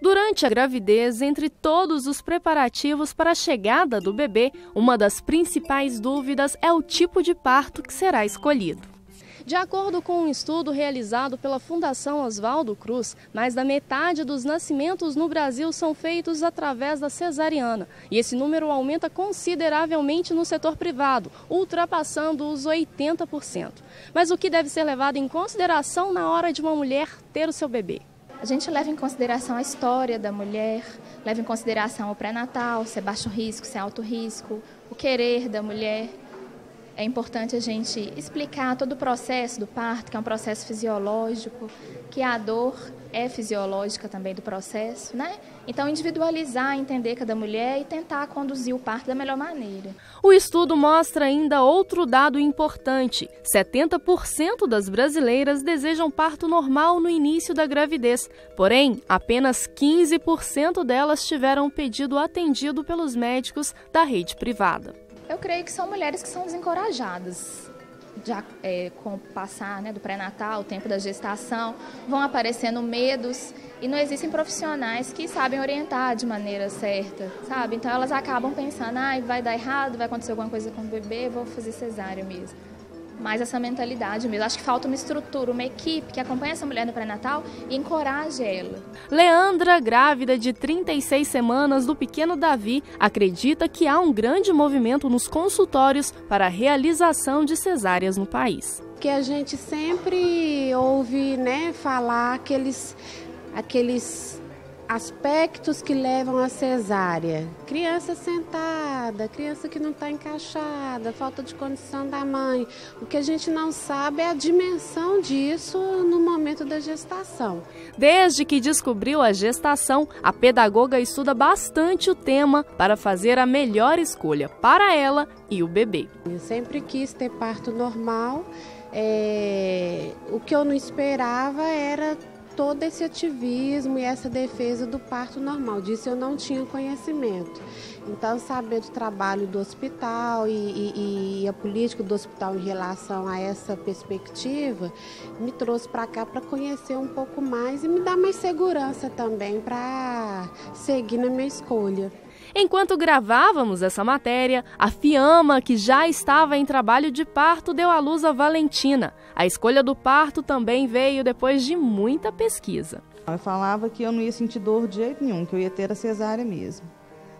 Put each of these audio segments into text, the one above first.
Durante a gravidez, entre todos os preparativos para a chegada do bebê, uma das principais dúvidas é o tipo de parto que será escolhido. De acordo com um estudo realizado pela Fundação Oswaldo Cruz, mais da metade dos nascimentos no Brasil são feitos através da cesariana. E esse número aumenta consideravelmente no setor privado, ultrapassando os 80%. Mas o que deve ser levado em consideração na hora de uma mulher ter o seu bebê? A gente leva em consideração a história da mulher, leva em consideração o pré-natal, se é baixo risco, se é alto risco, o querer da mulher. É importante a gente explicar todo o processo do parto, que é um processo fisiológico, que a dor é fisiológica também do processo, né? Então, individualizar, entender cada mulher e tentar conduzir o parto da melhor maneira. O estudo mostra ainda outro dado importante: 70% das brasileiras desejam parto normal no início da gravidez. Porém, apenas 15% delas tiveram o pedido atendido pelos médicos da rede privada. Eu creio que são mulheres que são desencorajadas. Já com o passar do pré-natal, o tempo da gestação, vão aparecendo medos e não existem profissionais que sabem orientar de maneira certa, sabe? Então elas acabam pensando, vai dar errado, vai acontecer alguma coisa com o bebê, vou fazer cesárea mesmo. Mas essa mentalidade mesmo, acho que falta uma estrutura, uma equipe que acompanhe essa mulher no pré-natal e encoraje ela. Leandra, grávida de 36 semanas do pequeno Davi, acredita que há um grande movimento nos consultórios para a realização de cesáreas no país. Que a gente sempre ouve falar aqueles aspectos que levam à cesárea. Criança sentada, criança que não está encaixada, falta de condição da mãe. O que a gente não sabe é a dimensão disso no momento da gestação. Desde que descobriu a gestação, a pedagoga estuda bastante o tema para fazer a melhor escolha para ela e o bebê. Eu sempre quis ter parto normal. O que eu não esperava era todo esse ativismo e essa defesa do parto normal. Disso eu não tinha conhecimento. Então, saber do trabalho do hospital e a política do hospital em relação a essa perspectiva me trouxe para cá para conhecer um pouco mais e me dar mais segurança também para seguir na minha escolha. Enquanto gravávamos essa matéria, a Fiamma, que já estava em trabalho de parto, deu à luz a Valentina. A escolha do parto também veio depois de muita pesquisa. Eu falava que eu não ia sentir dor de jeito nenhum, que eu ia ter a cesárea mesmo.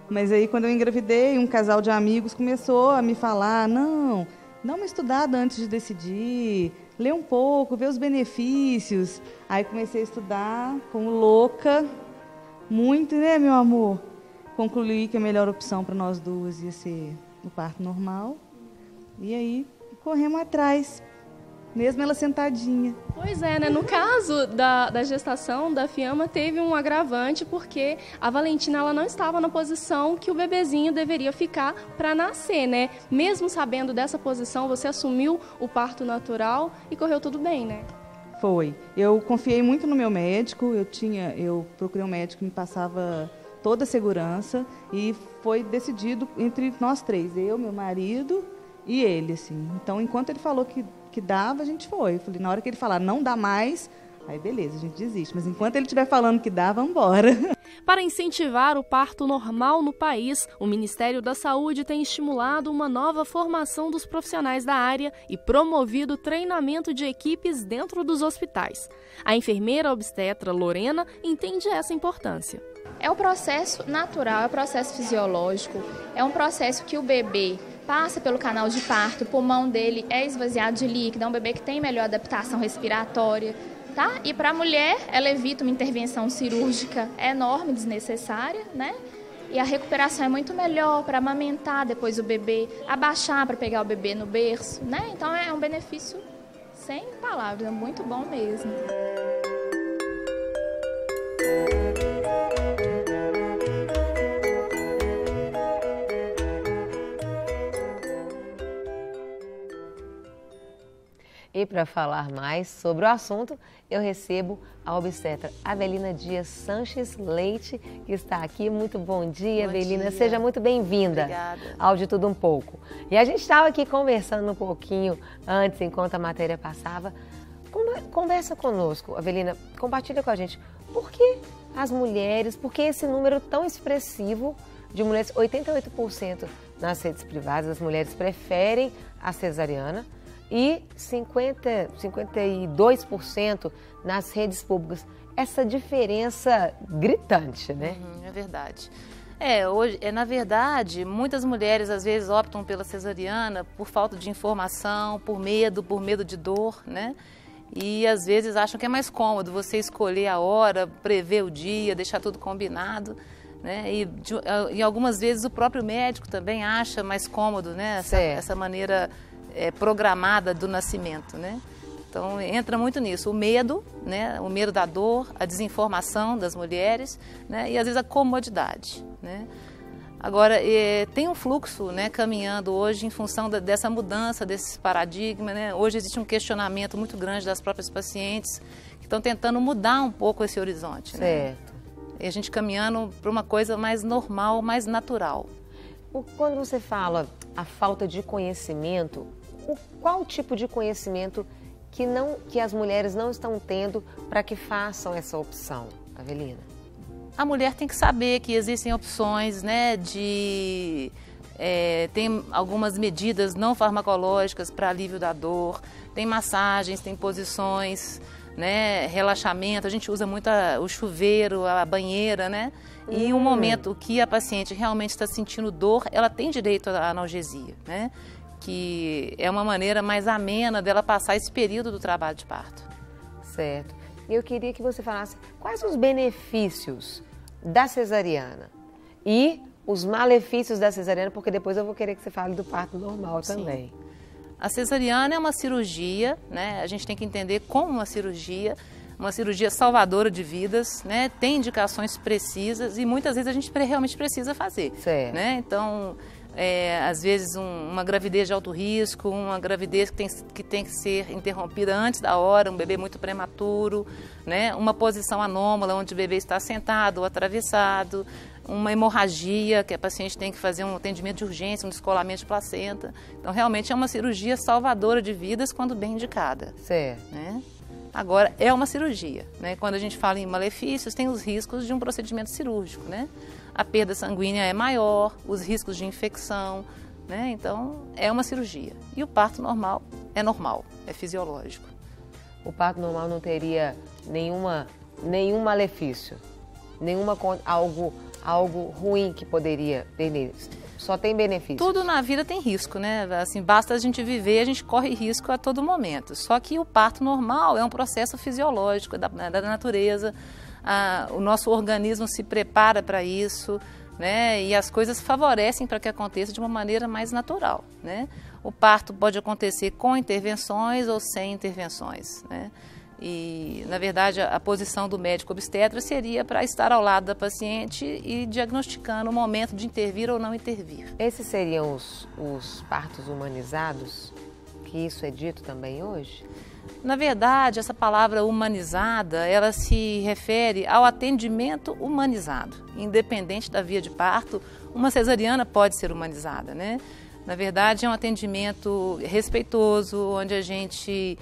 Mas aí, quando eu engravidei, um casal de amigos começou a me falar, não, dá uma estudada antes de decidir, lê um pouco, vê os benefícios. Aí comecei a estudar como louca, muito, né, meu amor? Concluí que a melhor opção para nós duas ia ser o parto normal. E aí, corremos atrás, mesmo ela sentadinha. Pois é, né? No caso da gestação da Fiamma, teve um agravante, porque a Valentina ela não estava na posição que o bebezinho deveria ficar para nascer, né? Mesmo sabendo dessa posição, você assumiu o parto natural e correu tudo bem, né? Foi. Eu confiei muito no meu médico, eu procurei um médico que me passava toda a segurança e foi decidido entre nós três, eu, meu marido e ele, assim. Então, enquanto ele falou que dava, a gente foi. Eu falei, na hora que ele falar não dá mais, aí beleza, a gente desiste. Mas enquanto ele estiver falando que dá, vamos embora. Para incentivar o parto normal no país, o Ministério da Saúde tem estimulado uma nova formação dos profissionais da área e promovido o treinamento de equipes dentro dos hospitais. A enfermeira obstetra Lorena entende essa importância. É o processo natural, é o processo fisiológico, é um processo que o bebê passa pelo canal de parto, o pulmão dele é esvaziado de líquido, é um bebê que tem melhor adaptação respiratória, tá? E para a mulher, ela evita uma intervenção cirúrgica enorme, desnecessária, né? E a recuperação é muito melhor para amamentar depois o bebê, abaixar para pegar o bebê no berço, né? Então é um benefício sem palavras, é muito bom mesmo. E para falar mais sobre o assunto, eu recebo a obstetra Avelina Dias Sanches Leite, que está aqui. Muito bom dia, Avelina. Seja muito bem-vinda. Obrigada. Ao De Tudo Um Pouco. E a gente estava aqui conversando um pouquinho antes, enquanto a matéria passava. Conversa conosco, Avelina. Compartilha com a gente. Por que as mulheres, porque esse número tão expressivo de mulheres, 88% nas redes privadas, as mulheres preferem a cesariana e 52% nas redes públicas. Essa diferença gritante, né? É verdade. Hoje, na verdade, muitas mulheres às vezes optam pela cesariana por falta de informação, por medo de dor, né? E às vezes acham que é mais cômodo você escolher a hora, prever o dia, deixar tudo combinado, né? E algumas vezes o próprio médico também acha mais cômodo, né? Essa maneira programada do nascimento, né? Então entra muito nisso, o medo, né? O medo da dor, a desinformação das mulheres, né? E às vezes a comodidade, né? Agora, tem um fluxo, né, caminhando hoje em função dessa mudança, desse paradigma, né? Hoje existe um questionamento muito grande das próprias pacientes que estão tentando mudar um pouco esse horizonte. Certo. Né? E a gente caminhando para uma coisa mais normal, mais natural. Quando você fala a falta de conhecimento, qual tipo de conhecimento que as mulheres não estão tendo para que façam essa opção, Avelina? A mulher tem que saber que existem opções, né, tem algumas medidas não farmacológicas para alívio da dor, tem massagens, tem posições, né, relaxamento, a gente usa muito o chuveiro, a banheira, né? E em um momento que a paciente realmente está sentindo dor, ela tem direito à analgesia, né? Que é uma maneira mais amena dela passar esse período do trabalho de parto. Certo. Eu queria que você falasse quais os benefícios da cesariana e os malefícios da cesariana, porque depois eu vou querer que você fale do parto normal também. Sim. A cesariana é uma cirurgia, né? A gente tem que entender como uma cirurgia salvadora de vidas, né? Tem indicações precisas e muitas vezes a gente realmente precisa fazer. Certo. Né? Então, às vezes uma gravidez de alto risco, uma gravidez que tem que ser interrompida antes da hora, um bebê muito prematuro, né? Uma posição anômala onde o bebê está sentado ou atravessado, uma hemorragia que a paciente tem que fazer um atendimento de urgência, um descolamento de placenta. Então, realmente é uma cirurgia salvadora de vidas quando bem indicada. Certo. Né? Agora, é uma cirurgia, né? Quando a gente fala em malefícios, tem os riscos de um procedimento cirúrgico, né? A perda sanguínea é maior, os riscos de infecção, né? Então, é uma cirurgia. E o parto normal, é fisiológico. O parto normal não teria nenhum malefício, algo ruim que poderia ter, só tem benefícios. Tudo na vida tem risco, né? Assim, basta a gente viver, a gente corre risco a todo momento. Só que o parto normal é um processo fisiológico da natureza. O nosso organismo se prepara para isso, né? E as coisas favorecem para que aconteça de uma maneira mais natural, né? O parto pode acontecer com intervenções ou sem intervenções, né? E, na verdade, a posição do médico obstetra seria para estar ao lado da paciente e diagnosticando o momento de intervir ou não intervir. Esses seriam os partos humanizados? Que isso é dito também hoje? Na verdade, essa palavra humanizada, ela se refere ao atendimento humanizado. Independente da via de parto, uma cesariana pode ser humanizada, né? Na verdade, é um atendimento respeitoso, onde a gente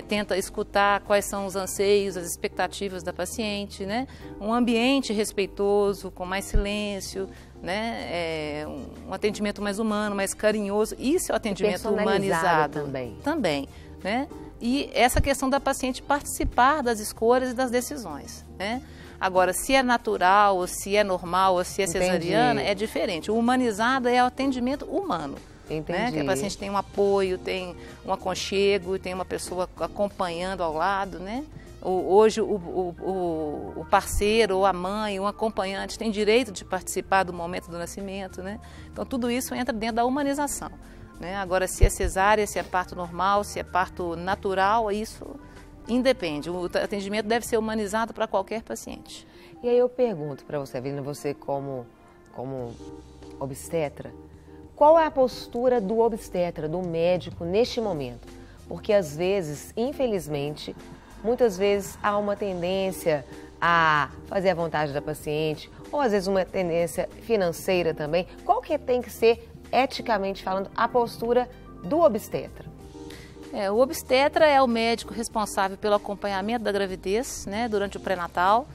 tenta escutar quais são os anseios, as expectativas da paciente, né? Um ambiente respeitoso, com mais silêncio, né? Um atendimento mais humano, mais carinhoso. Isso é o atendimento humanizado. Também, né? E essa questão da paciente participar das escolhas e das decisões, né? Agora, se é natural, ou se é normal, ou se é cesariana, é diferente. O humanizado é o atendimento humano. Né? Que a paciente tem um apoio, tem um aconchego, tem uma pessoa acompanhando ao lado, né? Hoje o parceiro ou a mãe, um acompanhante tem direito de participar do momento do nascimento, né? Então tudo isso entra dentro da humanização, né? Agora, se é cesárea, se é parto normal, se é parto natural, isso independe. O atendimento deve ser humanizado para qualquer paciente. E aí eu pergunto para você, Avelina, você como obstetra, qual é a postura do obstetra, do médico neste momento? Porque às vezes, infelizmente, muitas vezes há uma tendência a fazer a vontade da paciente, ou às vezes uma tendência financeira também. Qual que tem que ser, eticamente falando, a postura do obstetra? O obstetra é o médico responsável pelo acompanhamento da gravidez, né, durante o pré-natal.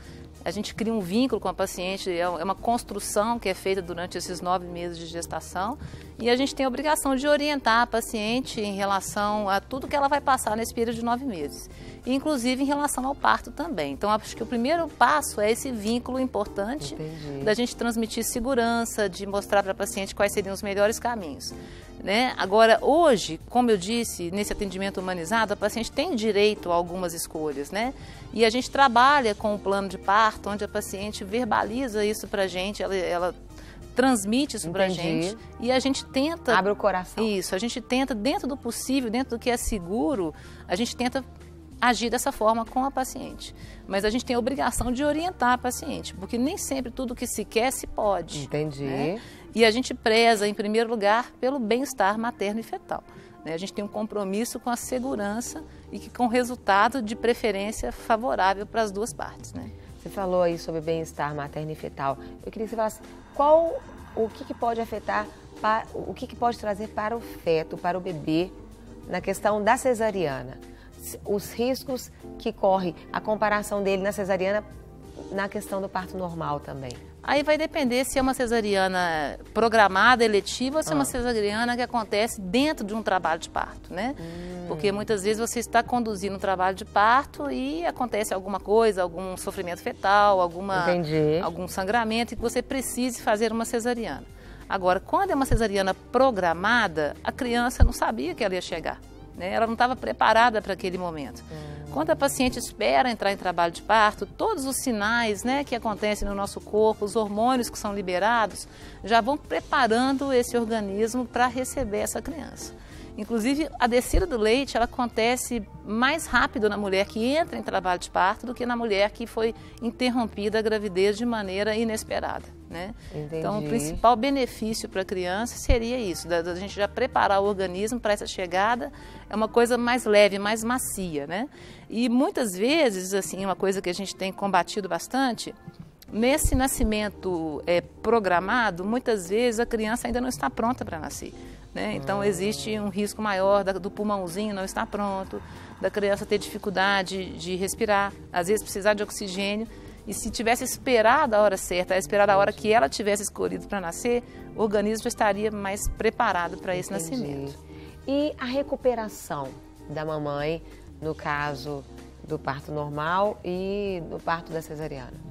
A gente cria um vínculo com a paciente, é uma construção que é feita durante esses 9 meses de gestação e a gente tem a obrigação de orientar a paciente em relação a tudo que ela vai passar nesse período de 9 meses, inclusive em relação ao parto também. Então, acho que o primeiro passo é esse vínculo importante da gente transmitir segurança, de mostrar para a paciente quais seriam os melhores caminhos. Né? Agora, hoje, como eu disse, nesse atendimento humanizado, a paciente tem direito a algumas escolhas, né? E a gente trabalha com o plano de parto, onde a paciente verbaliza isso para a gente, ela transmite isso para a gente e a gente tenta... Abre o coração. Isso, a gente tenta, dentro do possível, dentro do que é seguro, a gente tenta agir dessa forma com a paciente. Mas a gente tem a obrigação de orientar a paciente, porque nem sempre tudo que se quer se pode. Entendi. Né? E a gente preza, em primeiro lugar, pelo bem-estar materno e fetal. Né? A gente tem um compromisso com a segurança e com resultado de preferência favorável para as duas partes. Né? Você falou aí sobre bem-estar materno e fetal. Eu queria que você falasse o que pode afetar, o que pode trazer para o feto, para o bebê, na questão da cesariana. Os riscos que corre, a comparação dele na cesariana na questão do parto normal também. Aí vai depender se é uma cesariana programada, eletiva, ou se é uma cesariana que acontece dentro de um trabalho de parto, né? Porque muitas vezes você está conduzindo um trabalho de parto e acontece alguma coisa, algum sofrimento fetal, algum sangramento e que você precise fazer uma cesariana. Agora, quando é uma cesariana programada, a criança não sabia que ela ia chegar, né? Ela não estava preparada para aquele momento. Quando a paciente espera entrar em trabalho de parto, todos os sinais, né, que acontecem no nosso corpo, os hormônios que são liberados, já vão preparando esse organismo para receber essa criança. Inclusive, a descida do leite, ela acontece mais rápido na mulher que entra em trabalho de parto do que na mulher que foi interrompida a gravidez de maneira inesperada, né? Então, o principal benefício para a criança seria isso, da gente já preparar o organismo para essa chegada, é uma coisa mais leve, mais macia, né? E muitas vezes, assim, uma coisa que a gente tem combatido bastante, nesse nascimento programado, muitas vezes a criança ainda não está pronta para nascer. Né? Então, existe um risco maior do pulmãozinho não estar pronto, da criança ter dificuldade de respirar, às vezes precisar de oxigênio. E se tivesse esperado a hora certa, esperado a hora que ela tivesse escolhido para nascer, o organismo já estaria mais preparado para esse nascimento. E a recuperação da mamãe, no caso do parto normal e do parto da cesariana?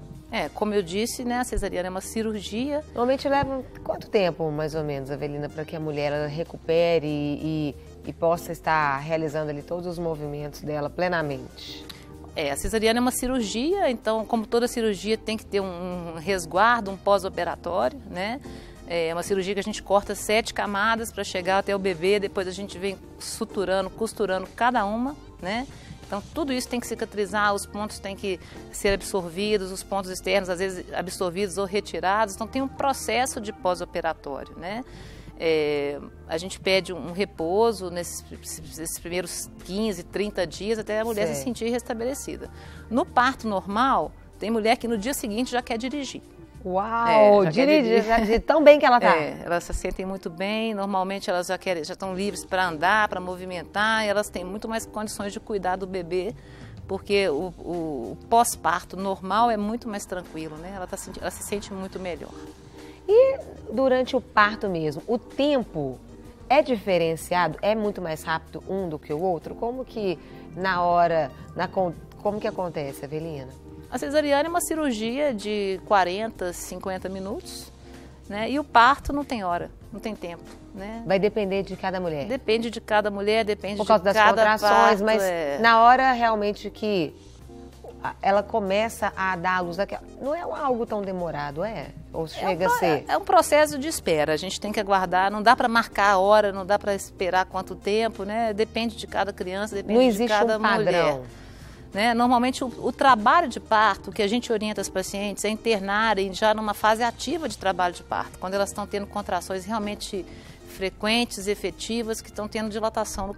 Como eu disse, né, a cesariana é uma cirurgia. Normalmente leva quanto tempo, mais ou menos, Avelina, para que a mulher ela recupere e possa estar realizando ali todos os movimentos dela plenamente? A cesariana é uma cirurgia, então, como toda cirurgia, tem que ter um resguardo, um pós-operatório, né? É uma cirurgia que a gente corta 7 camadas para chegar até o bebê, depois a gente vem suturando, costurando cada uma, né? Então, tudo isso tem que cicatrizar, os pontos têm que ser absorvidos, os pontos externos, às vezes, absorvidos ou retirados. Então, tem um processo de pós-operatório, né? A gente pede um repouso nesses primeiros 15, 30 dias até a mulher se sentir restabelecida. No parto normal, tem mulher que no dia seguinte já quer dirigir. Uau! Dirigir tão bem que ela está. Elas se sentem muito bem, normalmente elas já estão livres para andar, para movimentar, e elas têm muito mais condições de cuidar do bebê, porque o pós-parto normal é muito mais tranquilo, né? Ela se sente muito melhor. E durante o parto mesmo, o tempo é diferenciado? É muito mais rápido um do que o outro? Como que como que acontece, Avelina? A cesariana é uma cirurgia de 40, 50 minutos, né? E o parto não tem hora, não tem tempo, né? Vai depender de cada mulher? Depende de cada mulher, depende de cada parto. Por causa das contrações, mas na hora realmente que ela começa a dar a luz daquela... Não é algo tão demorado, Ou chega a ser? É um processo de espera, a gente tem que aguardar, não dá para marcar a hora, não dá para esperar quanto tempo, né? Depende de cada criança, depende de cada mulher. Não existe um padrão. Né? Normalmente o trabalho de parto, que a gente orienta as pacientes é internarem já numa fase ativa de trabalho de parto, quando elas estão tendo contrações realmente frequentes, efetivas, que estão tendo dilatação,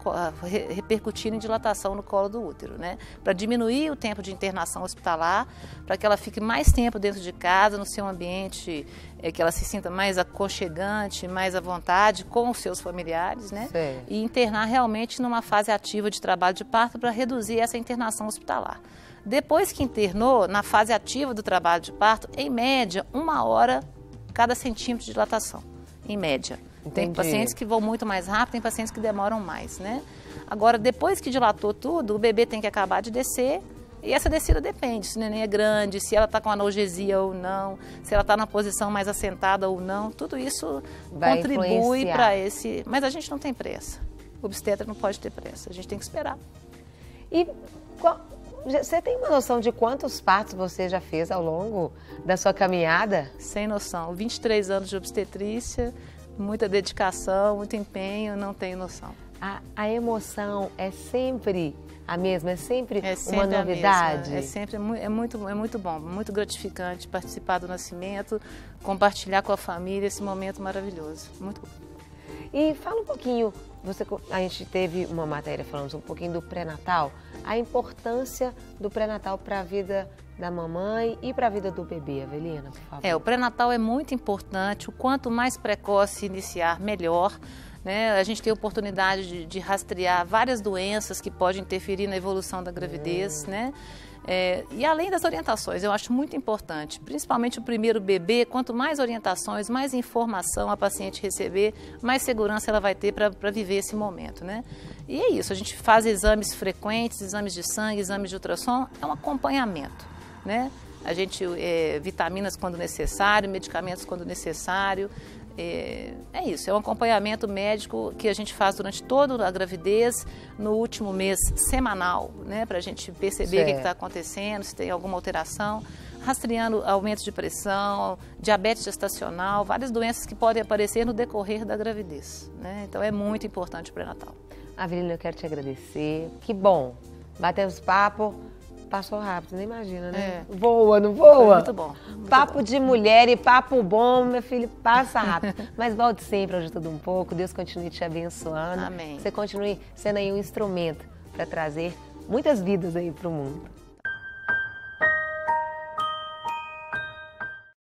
repercutindo em dilatação no colo do útero, né? Para diminuir o tempo de internação hospitalar, para que ela fique mais tempo dentro de casa, no seu ambiente, que ela se sinta mais aconchegante, mais à vontade com os seus familiares, né? Sim. E internar realmente numa fase ativa de trabalho de parto para reduzir essa internação hospitalar. Depois que internou, na fase ativa do trabalho de parto, em média, 1 hora cada centímetro de dilatação, em média. Tem pacientes que vão muito mais rápido, tem pacientes que demoram mais, né? Agora, depois que dilatou tudo, o bebê tem que acabar de descer, e essa descida depende, se o neném é grande, se ela está com analgesia ou não, se ela está na posição mais assentada ou não, tudo isso vai contribui para esse... Mas a gente não tem pressa, o obstetra não pode ter pressa, a gente tem que esperar. E você tem uma noção de quantos partos você já fez ao longo da sua caminhada? Sem noção, 23 anos de obstetrícia, muita dedicação, muito empenho, não tenho noção. A emoção é sempre a mesma? É sempre uma a novidade? mesma. É sempre, é muito bom, muito gratificante participar do nascimento, compartilhar com a família esse momento maravilhoso, muito bom. E fala um pouquinho, a gente teve uma matéria falando um pouquinho do pré-natal, a importância do pré-natal para a vida da mamãe e para a vida do bebê, Avelina, por favor. O pré-natal é muito importante, o quanto mais precoce iniciar, melhor. Né? A gente tem a oportunidade de rastrear várias doenças que podem interferir na evolução da gravidez, né? E além das orientações, eu acho muito importante, principalmente o primeiro bebê, quanto mais orientações, mais informação a paciente receber, mais segurança ela vai ter para viver esse momento, né? E é isso, a gente faz exames frequentes, exames de sangue, exames de ultrassom, é um acompanhamento, né? A gente, vitaminas quando necessário, medicamentos quando necessário, é isso, é um acompanhamento médico que a gente faz durante toda a gravidez, no último mês semanal, né, para a gente perceber o que está acontecendo, se tem alguma alteração, rastreando aumento de pressão, diabetes gestacional, várias doenças que podem aparecer no decorrer da gravidez, né? Então é muito importante o pré-natal. Avelina, eu quero te agradecer, que bom, batemos papo. Passou rápido, nem imagina, né? Voa, não voa? Foi muito bom. Papo de mulher e papo bom, meu filho, passa rápido. Mas volte sempre, ajuda um pouco. Deus continue te abençoando. Amém. Você continue sendo aí um instrumento para trazer muitas vidas aí para o mundo.